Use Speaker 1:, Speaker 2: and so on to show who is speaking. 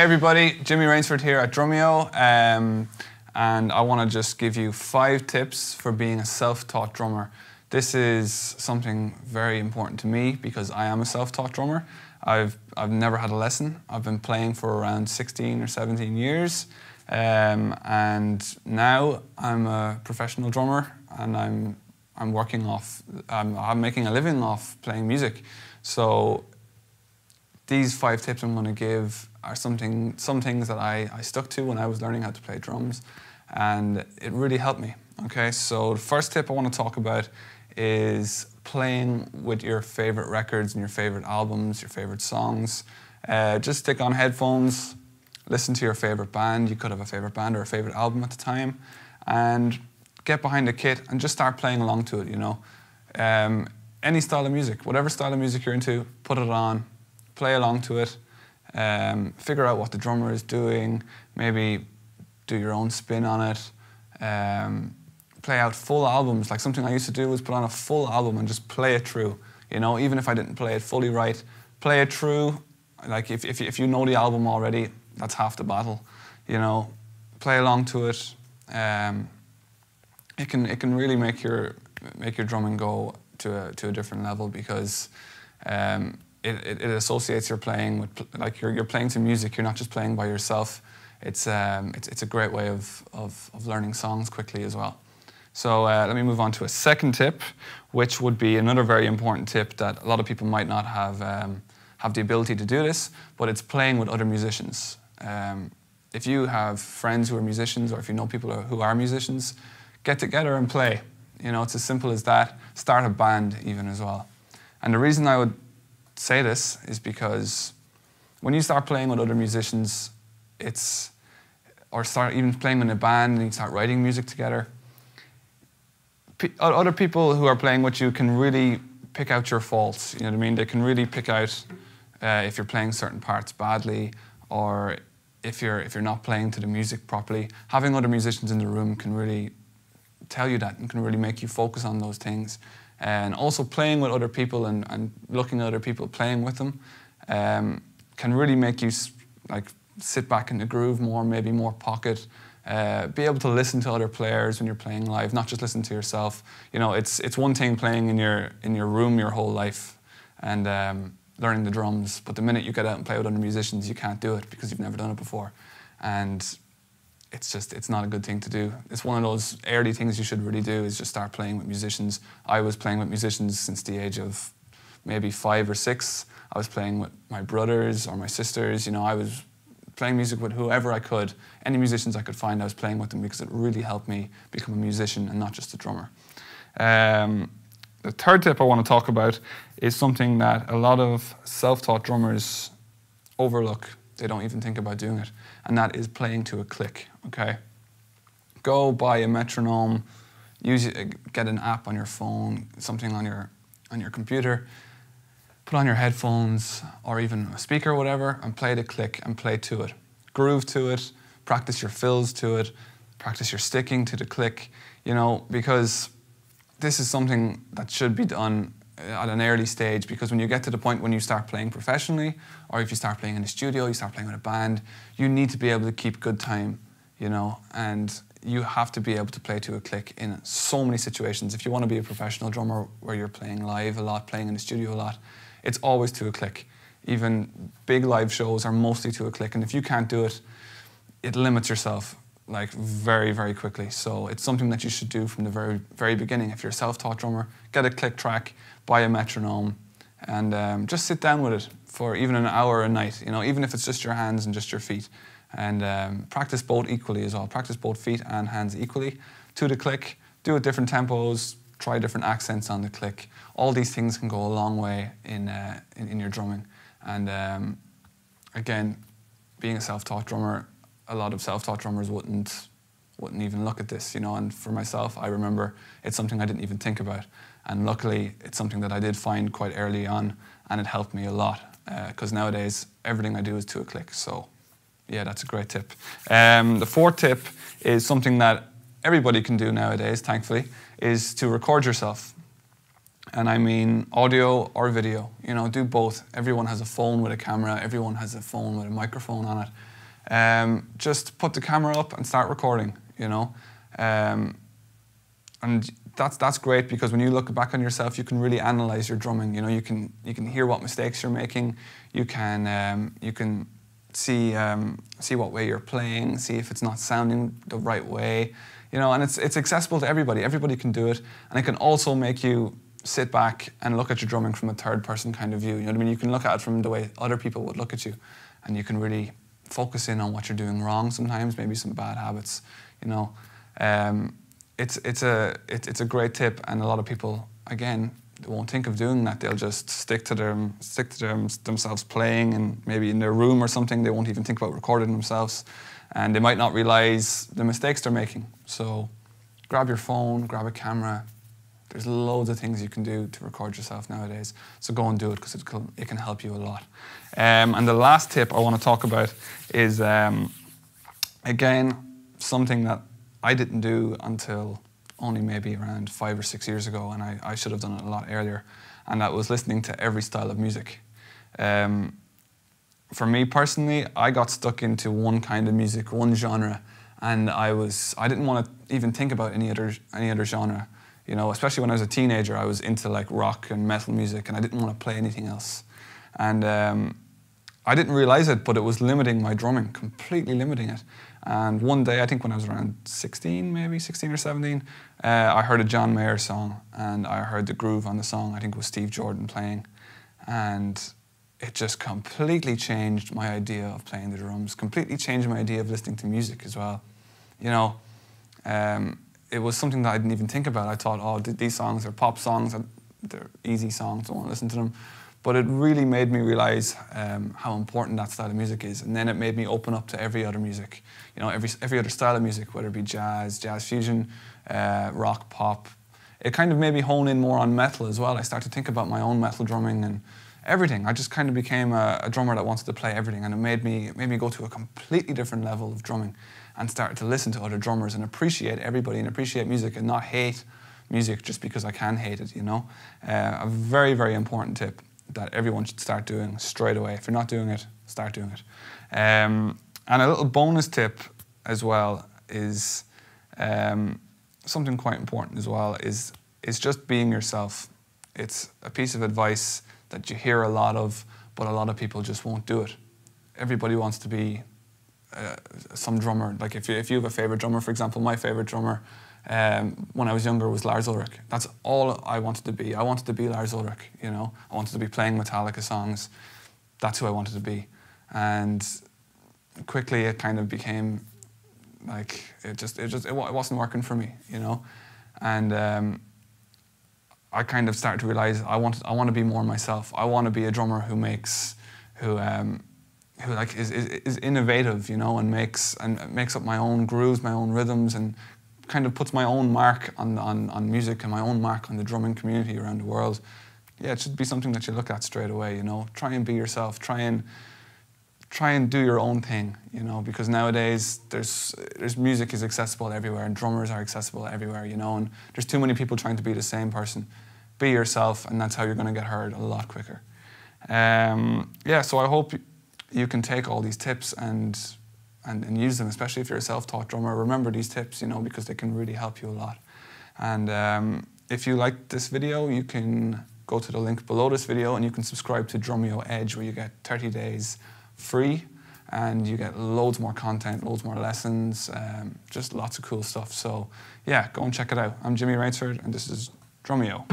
Speaker 1: everybody, Jimmy Rainsford here at Drumeo, and I want to just give you 5 tips for being a self-taught drummer. This is something very important to me because I am a self-taught drummer. I've never had a lesson. I've been playing for around 16 or 17 years, and now I'm a professional drummer, and I'm making a living off playing music. So these 5 tips I'm going to give are some things that I stuck to when I was learning how to play drums, and it really helped me. Okay, so the first tip I want to talk about is playing with your favorite records and your favorite albums, your favorite songs. Just stick on headphones, listen to your favorite band. You could have a favorite band or a favorite album at the time, and get behind the kit and just start playing along to it, you know. Any style of music, whatever style of music you're into, put it on, play along to it, figure out what the drummer is doing, maybe do your own spin on it, play out full albums. Like something I used to do was put on a full album and just play it through, you know, even if I didn't play it fully right, play it through. Like if you know the album already, that's half the battle, you know, play along to it. It can really make your drumming go to a different level because it associates your playing with, like you're playing to music. You're not just playing by yourself. It's a great way of learning songs quickly as well. So let me move on to a second tip, which would be another very important tip that a lot of people might not have the ability to do this, but it's playing with other musicians. If you have friends who are musicians, or if you know people who are musicians, get together and play. You know, it's as simple as that. Start a band even as well. And the reason I would say this is because when you start playing with other musicians, or start even playing in a band and you start writing music together, other people who are playing with you can really pick out your faults. You know what I mean? They can really pick out if you're playing certain parts badly, or if you're not playing to the music properly. Having other musicians in the room can really tell you that and can really make you focus on those things. And also playing with other people and looking at other people playing with them can really make you like sit back in the groove more, maybe more pocket. Be able to listen to other players when you're playing live, not just listen to yourself. You know, it's one thing playing in your room your whole life and learning the drums, but the minute you get out and play with other musicians, you can't do it because you've never done it before, and it's not a good thing to do. It's one of those early things you should really do, is just start playing with musicians. I was playing with musicians since the age of maybe 5 or 6. I was playing with my brothers or my sisters. You know, I was playing music with whoever I could. Any musicians I could find, I was playing with them because it really helped me become a musician and not just a drummer. The third tip I want to talk about is something that a lot of self-taught drummers overlook. They don't even think about doing it, and that is playing to a click. Okay, go buy a metronome, get an app on your phone, something on your computer, put on your headphones or even a speaker or whatever, and play the click and play to it. Groove to it, practice your fills to it, practice your sticking to the click, you know, because this is something that should be done at an early stage, because when you get to the point when you start playing professionally, or if you start playing in a studio, you start playing with a band, you need to be able to keep good time, you know, and you have to be able to play to a click in so many situations. If you want to be a professional drummer where you're playing live a lot, playing in the studio a lot, it's always to a click. Even big live shows are mostly to a click, and if you can't do it, it limits yourself like very, very quickly. So it's something that you should do from the very, very beginning. If you're a self-taught drummer, get a click track, buy a metronome, and just sit down with it for even an hour a night, you know, even if it's just your hands and just your feet. And practice both equally as well. Practice both feet and hands equally to the click. Do it different tempos, try different accents on the click. All these things can go a long way in your drumming. And again, being a self-taught drummer, a lot of self-taught drummers wouldn't even look at this, you know. And for myself, I remember it's something I didn't even think about. And luckily, it's something that I did find quite early on, and it helped me a lot. Because nowadays, everything I do is to a click. So yeah, that's a great tip. The fourth tip is something that everybody can do nowadays, thankfully, is to record yourself. And I mean audio or video, you know, do both. Everyone has a phone with a camera, everyone has a phone with a microphone on it. just put the camera up and start recording, you know. And that's great, because when you look back on yourself, you can really analyze your drumming. You know, you can hear what mistakes you're making. You can see what way you're playing, see if it's not sounding the right way. You know, and it's accessible to everybody. Everybody can do it, and it can also make you sit back and look at your drumming from a third-person kind of view. You know what I mean? You can look at it from the way other people would look at you, and you can really focus in on what you're doing wrong sometimes, maybe some bad habits. You know, it's a great tip, and a lot of people, again, they won't think of doing that. They'll just stick to themselves playing, and maybe in their room or something. They won't even think about recording themselves, and they might not realize the mistakes they're making. So grab your phone, grab a camera. There's loads of things you can do to record yourself nowadays. So go and do it, because it can help you a lot. And the last tip I want to talk about is, again, something that I didn't do until only maybe around 5 or 6 years ago, and I should have done it a lot earlier, and that was listening to every style of music. For me personally, I got stuck into one kind of music, one genre, and I didn't want to even think about any other genre. You know, especially when I was a teenager, I was into like rock and metal music, and I didn't want to play anything else. And I didn't realize it, but it was limiting my drumming, completely limiting it. And one day, I think when I was around 16 or 17, I heard a John Mayer song, and I heard the groove on the song. I think it was Steve Jordan playing. And it just completely changed my idea of playing the drums, completely changed my idea of listening to music as well. You know, it was something that I didn't even think about. I thought, oh, these songs are pop songs, they're easy songs, don't want to listen to them. But it really made me realize how important that style of music is. And then it made me open up to every other music. You know, every other style of music, whether it be jazz fusion, rock, pop. It kind of made me hone in more on metal as well. I started to think about my own metal drumming and everything. I just kind of became a drummer that wanted to play everything, and it made me go to a completely different level of drumming, and started to listen to other drummers and appreciate everybody and appreciate music and not hate music just because I can hate it, you know. A very, very important tip that everyone should start doing straight away. If you're not doing it, start doing it. And a little bonus tip as well is something quite important as well is just being yourself. It's a piece of advice that you hear a lot of, but a lot of people just won't do it. Everybody wants to be some drummer. Like if you have a favorite drummer, for example, my favorite drummer when I was younger was Lars Ulrich. That's all I wanted to be. I wanted to be Lars Ulrich, you know. I wanted to be playing Metallica songs. That's who I wanted to be. And quickly it kind of became like, it wasn't working for me, you know. And I kind of started to realize I want to be more myself. I want to be a drummer who like is innovative, you know, and makes up my own grooves, my own rhythms, and kind of puts my own mark on music and my own mark on the drumming community around the world. Yeah, it should be something that you look at straight away, you know. Try and be yourself. Try and do your own thing, you know, because nowadays there's music is accessible everywhere, and drummers are accessible everywhere, you know, and there's too many people trying to be the same person. Be yourself, and that's how you're going to get heard a lot quicker. Yeah, so I hope you can take all these tips and use them, especially if you're a self-taught drummer. Remember these tips, you know, because they can really help you a lot. And if you liked this video, you can go to the link below this video and you can subscribe to Drumeo Edge, where you get 30 days free and you get loads more content, loads more lessons, just lots of cool stuff. So yeah, go and check it out. I'm Jimmy Rainsford, and this is Drumeo.